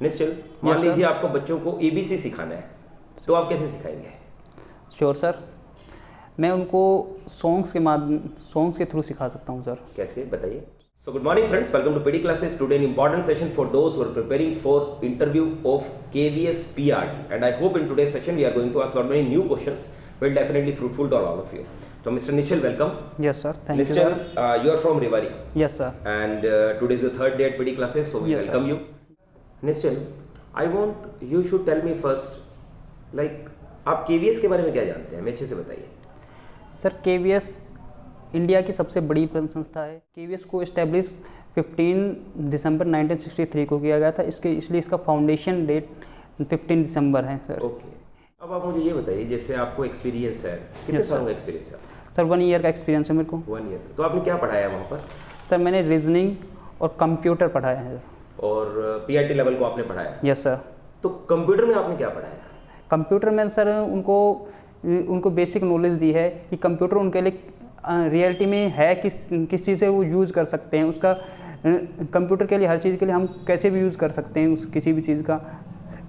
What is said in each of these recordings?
निश्चल, मान लीजिए आपको बच्चों को ABC सिखाना है, तो आप कैसे सिखाएंगे? श्योर सर, मैं उनको सॉन्ग्स के थ्रू सिखा सकता हूँ सर। कैसे, बताइए। So good morning friends, welcome to PD classes. Today an important session for those who are preparing for interview of KVS PRT, and I hope in today's session we are going to ask lot many new questions, will definitely fruitful to all of you. So Mr. Nishal, welcome. Yes sir, thank you sir. You are from Rewari. Yes sir. And today is the third day at PD classes, so we yes, welcome sir. you. Nishal, I want you should tell me first, like आप KVS के बारे में क्या जानते हैं, हमें अच्छे से बताइए। सर KVS इंडिया की सबसे बड़ी प्रबंध संस्था है। KVS को इस्टेब्लिश 15 दिसंबर 1963 को किया गया था, इसलिए इसका फाउंडेशन डेट 15 दिसंबर है सर। ओके, अब आप मुझे ये बताइए, जैसे आपको एक्सपीरियंस है, कितने सालों का एक्सपीरियंस है? सर 1 ईयर का एक्सपीरियंस है मेरे को। 1 ईयर। तो आपने क्या पढ़ाया वहाँ पर? सर मैंने रीजनिंग और कंप्यूटर पढ़ाया है। और PRT लेवल को आपने पढ़ाया? Yes sir. तो कंप्यूटर में आपने क्या पढ़ाया? कंप्यूटर में सर उनको बेसिक नॉलेज दी है कि कंप्यूटर उनके लिए रियलिटी में है किस चीज़ से वो यूज़ कर सकते हैं, उसका कंप्यूटर के लिए हर चीज़ के लिए हम कैसे भी यूज़ कर सकते हैं किसी भी चीज़ का,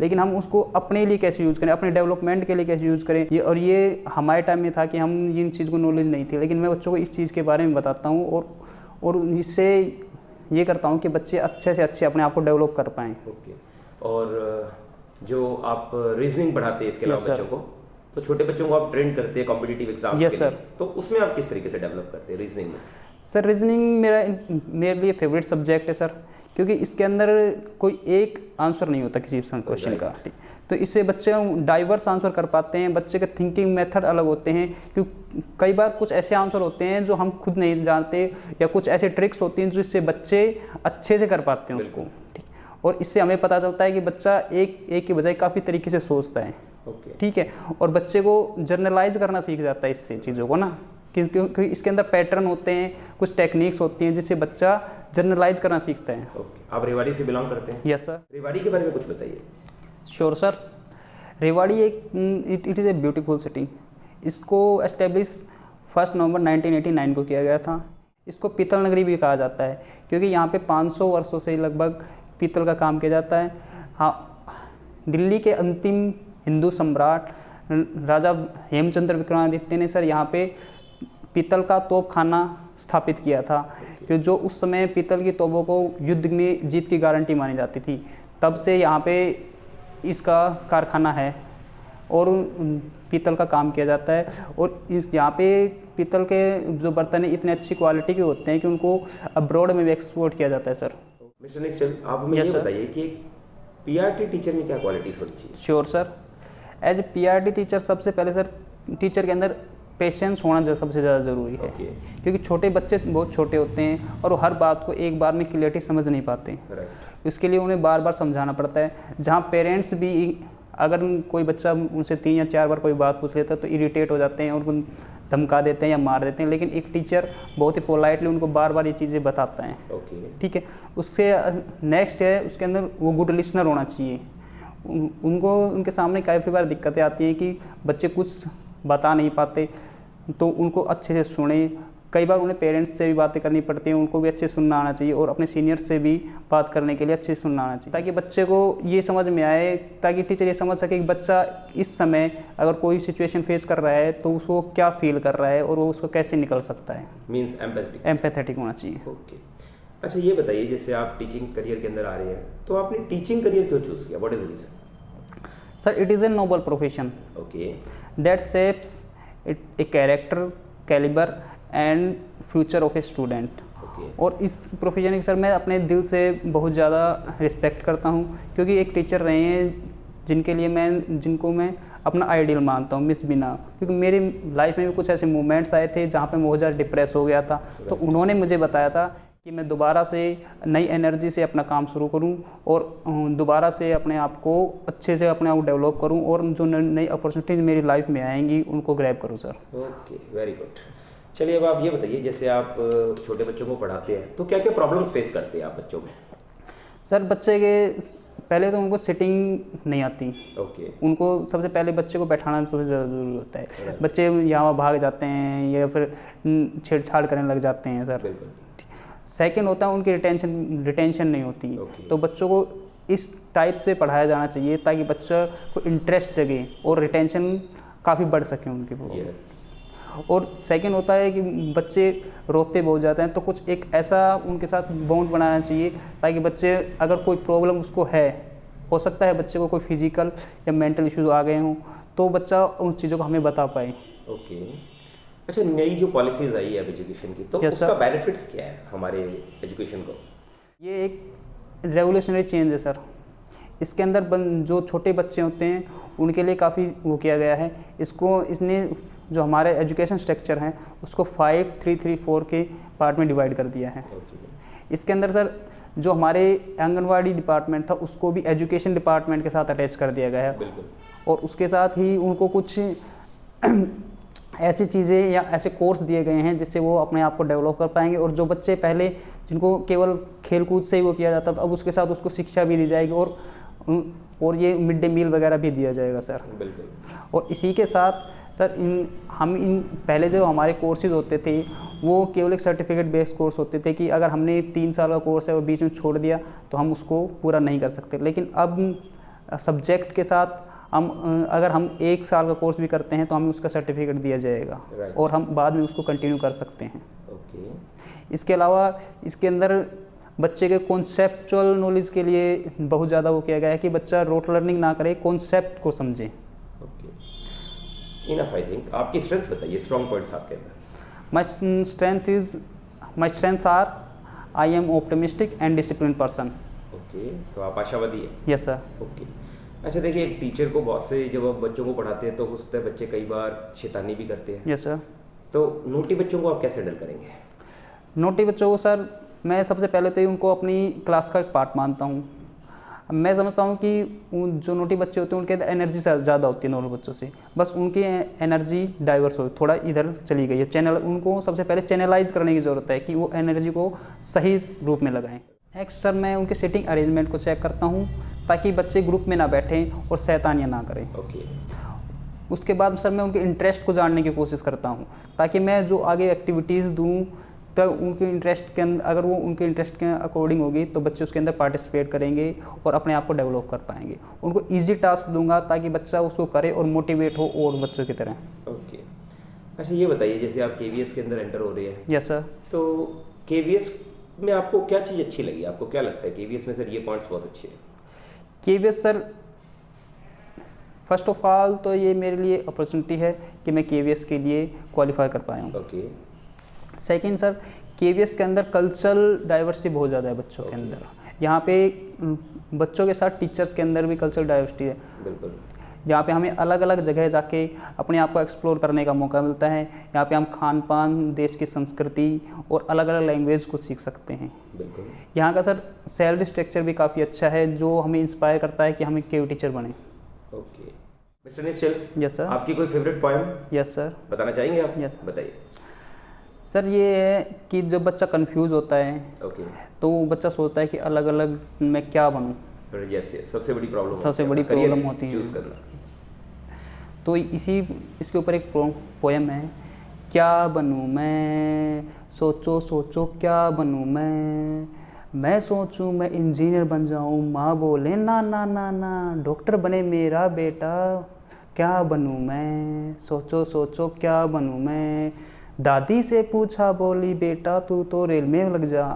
लेकिन हम उसको अपने लिए कैसे यूज़ करें, अपने डेवलपमेंट के लिए कैसे यूज़ करें। ये हमारे टाइम में था कि हम इन चीज़ को नॉलेज नहीं थी, लेकिन मैं बच्चों को इस चीज़ के बारे में बताता हूँ और इससे ये करता हूँ कि बच्चे अच्छे से अच्छे अपने आप को डेवलप कर पाएँ। ओके, और जो आप रीजनिंग पढ़ाते हैं इसके अलावा बच्चों को, तो छोटे बच्चों को आप ट्रेन करते हैं कॉम्पिटिटिव एग्जाम्स के लिए, तो उसमें आप किस तरीके से डेवलप करते हैं रीजनिंग में? सर रीजनिंग मेरे लिए फेवरेट सब्जेक्ट है सर, क्योंकि इसके अंदर कोई एक आंसर नहीं होता किसी क्वेश्चन का, तो इससे बच्चे डाइवर्स आंसर कर पाते हैं। बच्चे के थिंकिंग मेथड अलग होते हैं, क्योंकि कई बार कुछ ऐसे आंसर होते हैं जो हम खुद नहीं जानते, या कुछ ऐसे ट्रिक्स होती हैं जो इससे बच्चे अच्छे से कर पाते हैं उसको, और इससे हमें पता चलता है कि बच्चा एक के बजाय काफ़ी तरीके से सोचता है। ठीक है, और बच्चे को जर्नलाइज करना सीख जाता है इससे चीज़ों को ना, क्योंकि इसके अंदर पैटर्न होते हैं, कुछ टेक्निक्स होती हैं जिससे बच्चा जर्नलाइज करना सीखता है। आप रेवाड़ी से बिलोंग करते हैं? Yes sir. रेवाड़ी के बारे में कुछ बताइए। Sure sir, Rewari it is a beautiful city. इसको एस्टेब्लिश 1 नवंबर 1989 को किया गया था। इसको पीतल नगरी भी कहा जाता है, क्योंकि यहाँ पे 500 वर्षों से लगभग पीतल का काम किया जाता है। हाँ, दिल्ली के अंतिम हिंदू सम्राट राजा हेमचंद्र विक्रमादित्य ने सर यहाँ पे पीतल का तोपखाना स्थापित किया था, कि जो उस समय पीतल की तोपों को युद्ध में जीत की गारंटी मानी जाती थी। तब से यहाँ पे इसका कारखाना है और पीतल का काम किया जाता है, और यहाँ पे पीतल के जो बर्तन हैं इतने अच्छी क्वालिटी के होते हैं कि उनको अब्रॉड में भी एक्सपोर्ट किया जाता है सर। मिस्टर निश्चल, आप हमें ये बताइए कि PRT टीचर में क्या क्वालिटीज होनी चाहिए? Sure sir, as a PRT teacher सबसे पहले सर टीचर के अंदर पेशेंस होना सबसे ज़्यादा ज़रूरी है। क्योंकि छोटे बच्चे बहुत छोटे होते हैं और वो हर बात को एक बार में क्लियरली समझ नहीं पाते। इसके लिए उन्हें बार बार समझाना पड़ता है। जहाँ पेरेंट्स भी, अगर कोई बच्चा उनसे 3 या 4 बार कोई बात पूछ लेता है तो इरिटेट हो जाते हैं और उनको धमका देते हैं या मार देते हैं, लेकिन एक टीचर बहुत ही पोलाइटली उनको बार बार ये चीज़ें बताता है। ठीक है, उससे नेक्स्ट है उसके अंदर वो गुड लिसनर होना चाहिए। उनको उनके सामने काफ़ी बार दिक्कतें आती हैं कि बच्चे कुछ बता नहीं पाते, तो उनको अच्छे से सुने। कई बार उन्हें पेरेंट्स से भी बातें करनी पड़ती हैं, उनको भी अच्छे सुनना आना चाहिए, और अपने सीनियर्स से भी बात करने के लिए अच्छे से सुनना आना चाहिए, ताकि बच्चे को ये समझ में आए, ताकि टीचर ये समझ सके कि बच्चा इस समय अगर कोई सिचुएशन फेस कर रहा है तो उसको क्या फील कर रहा है और वो उसको कैसे निकल सकता है। मीन्स एम्पैथेटिक होना चाहिए। ओके, अच्छा ये बताइए, जैसे आप टीचिंग करियर के अंदर आ रहे हैं, तो आपने टीचिंग करियर क्यों चूज़ किया? What is the reason? Sir, it is a noble profession that shapes a character, calibre and future of a student. और इस प्रोफेशन की सर मैं अपने दिल से बहुत ज़्यादा रिस्पेक्ट करता हूँ, क्योंकि एक टीचर रहे हैं जिनको मैं अपना आइडियल मानता हूँ, मिस बिना। क्योंकि मेरी लाइफ में भी कुछ ऐसे मोमेंट्स आए थे जहाँ पे मैं बहुत ज़्यादा डिप्रेस हो गया था, तो उन्होंने मुझे बताया था कि मैं दोबारा से नई एनर्जी से अपना काम शुरू करूं और दोबारा से अपने आप को अच्छे से अपने आप को डेवलप करूं, और जो नई अपॉर्चुनिटीज मेरी लाइफ में आएंगी उनको ग्रैब करूं सर। Okay, very good. चलिए, अब आप ये बताइए, जैसे आप छोटे बच्चों को पढ़ाते हैं तो क्या क्या प्रॉब्लम्स फेस करते हैं आप बच्चों में? सर, बच्चे के पहले तो उनको सिटिंग नहीं आती। उनको सबसे पहले बच्चे को बैठाना सबसे ज़्यादा ज़रूरी होता है। बच्चे यहाँ भाग जाते हैं या फिर छेड़छाड़ करने लग जाते हैं सर। सेकंड होता है उनकी रिटेंशन नहीं होती। तो बच्चों को इस टाइप से पढ़ाया जाना चाहिए ताकि बच्चा को इंटरेस्ट जगे और रिटेंशन काफ़ी बढ़ सके उनके वो। और सेकंड होता है कि बच्चे रोते बहुत जाते हैं, तो कुछ एक ऐसा उनके साथ बॉन्ड बनाना चाहिए ताकि बच्चे, अगर कोई प्रॉब्लम उसको है, हो सकता है बच्चे को कोई फिजिकल या मेंटल इश्यूज आ गए हों, तो बच्चा उन चीज़ों को हमें बता पाए। ओके। अच्छा, नई जो पॉलिसीज आई है एजुकेशन की, तो उसका बेनिफिट्स क्या है हमारे एजुकेशन को? ये एक रेवोल्यूशनरी चेंज है सर। इसके अंदर जो छोटे बच्चे होते हैं उनके लिए काफ़ी वो किया गया है। इसने जो हमारे एजुकेशन स्ट्रक्चर हैं उसको 5, 3, 3, 4 के पार्ट में डिवाइड कर दिया है। इसके अंदर सर जो हमारे आंगनवाड़ी डिपार्टमेंट था उसको भी एजुकेशन डिपार्टमेंट के साथ अटैच कर दिया गया है। और उसके साथ ही उनको कुछ ऐसी चीज़ें या ऐसे कोर्स दिए गए हैं जिससे वो अपने आप को डेवलप कर पाएंगे। और जो बच्चे पहले जिनको केवल खेल कूद से ही वो किया जाता था, अब उसके साथ उसको शिक्षा भी दी जाएगी और ये मिड डे मील वगैरह भी दिया जाएगा सर। बिल्कुल। और इसी के साथ सर इन पहले जो हमारे कोर्सेज होते थे वो केवल एक सर्टिफिकेट बेस्ड कोर्स होते थे कि अगर हमने 3 साल का कोर्स है वो बीच में छोड़ दिया तो हम उसको पूरा नहीं कर सकते। लेकिन अब सब्जेक्ट के साथ अगर हम 1 साल का कोर्स भी करते हैं तो हमें उसका सर्टिफिकेट दिया जाएगा और हम बाद में उसको कंटिन्यू कर सकते हैं। इसके अलावा इसके अंदर बच्चे के कॉन्सेप्चुअल नॉलेज के लिए बहुत ज़्यादा वो किया गया है कि बच्चा रोट लर्निंग ना करे, कॉन्सेप्ट को समझे। Enough I think. आपकी स्ट्रेंथ्स बताइए, स्ट्रॉन्ग पॉइंट्स आपके अंदर। My strengths are I am optimistic and discipline person. Okay, तो आप आशावादी हैं? Yes sir. ओके। अच्छा देखिए, टीचर को बहुत से जब आप बच्चों को पढ़ाते हैं तो हो सकता है बच्चे कई बार शैतानी भी करते हैं। Yes sir. तो नोटी बच्चों को आप कैसे हैंडल करेंगे? नोटी बच्चों को सर मैं सबसे पहले तो उनको अपनी क्लास का एक पार्ट मानता हूँ। मैं समझता हूँ कि जो नोटी बच्चे होते हैं उनके अंदर एनर्जी ज़्यादा होती है नॉर्मल बच्चों से, बस उनकी एनर्जी डाइवर्स हो, थोड़ा इधर चली गई है। चैनल उनको सबसे पहले चैनलाइज करने की ज़रूरत है कि वो एनर्जी को सही रूप में लगाएं। नेक्स्ट सर मैं उनके सीटिंग अरेंजमेंट को चेक करता हूँ ताकि बच्चे ग्रुप में ना बैठें और शैतानियाँ ना करें। उसके बाद सर मैं उनके इंटरेस्ट को जानने की कोशिश करता हूँ ताकि मैं जो आगे एक्टिविटीज़ दूँ तो उनके इंटरेस्ट के अंदर, अगर वो उनके इंटरेस्ट के अकॉर्डिंग होगी तो बच्चे उसके अंदर पार्टिसिपेट करेंगे और अपने आप को डेवलप कर पाएंगे। उनको इजी टास्क दूंगा ताकि बच्चा उसको करे और मोटिवेट हो और बच्चों की तरह। ओके। अच्छा ये बताइए, जैसे आप KVS के अंदर एंटर हो रहे हैं। Yes sir. तो KVS में आपको क्या चीज़ अच्छी लगी? आपको क्या लगता है KVS में सर ये पॉइंट्स बहुत अच्छे हैं? KVS sir first of all तो ये मेरे लिए अपॉर्चुनिटी है कि मैं KVS के लिए क्वालिफाई कर पाया हूँ। ओके। सेकंड सर KVS के अंदर कल्चरल डाइवर्सिटी बहुत ज़्यादा है बच्चों के अंदर। यहाँ पे बच्चों के साथ टीचर्स के अंदर भी कल्चरल डाइवर्सिटी है। बिल्कुल। यहाँ पे हमें अलग अलग जगह जाके अपने आप को एक्सप्लोर करने का मौका मिलता है। यहाँ पे हम खान पान, देश की संस्कृति और अलग अलग लैंग्वेज को सीख सकते हैं। बिल्कुल। यहाँ का सर सैलरी स्ट्रक्चर भी काफ़ी अच्छा है जो हमें इंस्पायर करता है कि हम एक KV टीचर बने। Okay. Mister Nishchal. Yes sir. आपकी कोई फेवरेट पोएम? Yes sir. बताना चाहेंगे आप? यस बताइए। सर ये है कि जब बच्चा कंफ्यूज होता है तो बच्चा सोचता है कि अलग अलग मैं क्या बनूं। यस, सबसे बड़ी प्रॉब्लम होती है चूज करना। तो इसके ऊपर एक पोएम है, क्या बनूं मैं, सोचो सोचो क्या बनूं मैं सोचूं मैं इंजीनियर बन जाऊं, माँ बोले ना ना ना ना, डॉक्टर बने मेरा बेटा, क्या बनूं मैं, सोचो सोचो क्या बनूं मैं, दादी से पूछा बोली बेटा तू तो रेल में लग जा,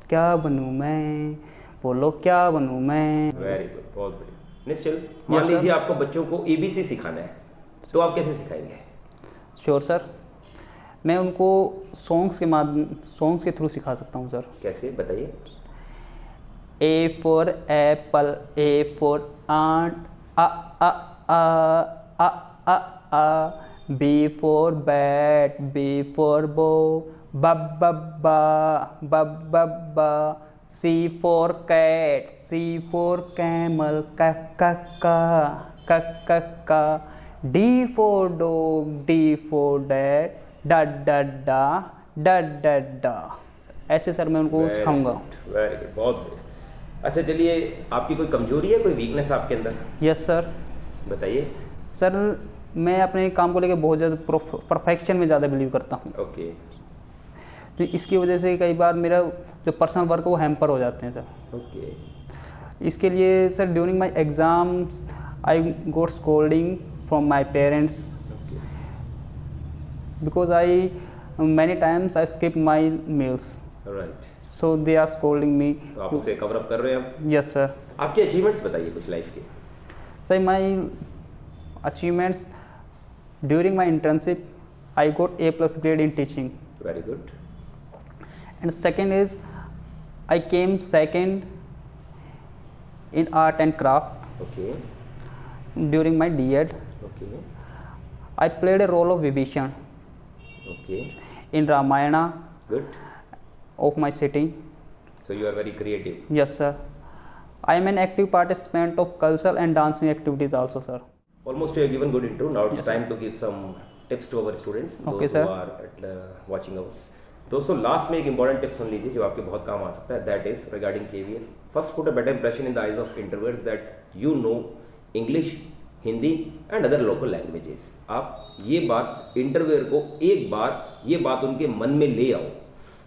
क्या बनूं मैं, बोलो क्या बनूं मैं। वेरी गुड, बहुत बढ़िया। निश्चल, मान लीजिए आपको बच्चों को ABC सिखाना है तो आप कैसे सिखाएंगे? श्योर सर, मैं उनको सॉन्ग्स के थ्रू सिखा सकता हूँ सर। कैसे, बताइए। A for apple, A for ant, a, B for bat, B for bow, ba, C for cat, C for camel, ka, D for dog, D for dad, da. ऐसे sir मैं उनको सिखाऊंगा। Very good, बहुत बढ़िया। अच्छा चलिए, आपकी कोई कमजोरी है, कोई वीकनेस आपके अंदर? Yes sir. बताइए। सर मैं अपने काम को लेकर बहुत ज़्यादा परफेक्शन में ज़्यादा बिलीव करता हूँ। ओके। तो इसकी वजह से कई बार मेरा जो पर्सनल वर्क है वो हैम्पर हो जाते हैं सर। ओके। इसके लिए sir during my exams I got scolding from my parents because I many times I skip my meals right, so they are scolding me. तो आप उसे कवर अप कर रहे हैं अब। Yes sir. आपके अचीवमेंट्स बताइए कुछ लाइफ के। Sir my achievements during my internship I got A+ grade in teaching. Very good. And second is I came second in art and craft okay during my D.Ed. Okay I played a role of Vibhishan okay, in Ramayana good. of my city. So you are very creative. Yes, sir. I am an active participant of cultural and dancing activities also, sir. Almost you have given good intro. Now it's time to give some tips to our students, Okay, those sir. who are at, watching us. दोस्तों last में एक important tip सुन लीजिए जो आपके बहुत काम आ सकता है, that is regarding KVS। First put a better impression in the eyes of interviewers that you know English, Hindi and other local languages. आप ये बात इंटरव्यूअर को एक बार ये बात उनके मन में ले आओ।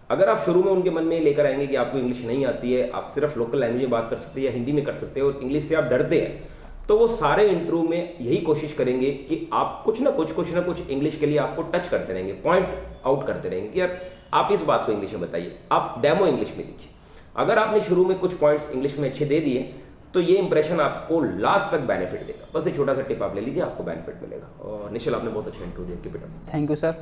अगर आप शुरू में उनके मन में लेकर आएंगे कि आपको इंग्लिश नहीं आती है, आप सिर्फ लोकल लैंग्वेज में बात कर सकते हैं या हिंदी में कर सकते हैं और इंग्लिश से आप डरते हैं, तो वो सारे इंटरव्यू में यही कोशिश करेंगे कि आप कुछ ना कुछ इंग्लिश के लिए आपको टच करते रहेंगे, पॉइंट आउट करते रहेंगे कि यार आप इस बात को इंग्लिश में बताइए, आप डेमो इंग्लिश में दीजिए। अगर आपने शुरू में कुछ पॉइंट्स इंग्लिश में अच्छे दे दिए तो ये इंप्रेशन आपको लास्ट तक बेनिफिट देगा। बस एक छोटा सा टिप आप ले लीजिए, आपको बेनिफिट मिलेगा। और निश्चल आपने बहुत अच्छा इंटरव्यू दिया, keep it up. Thank you, sir.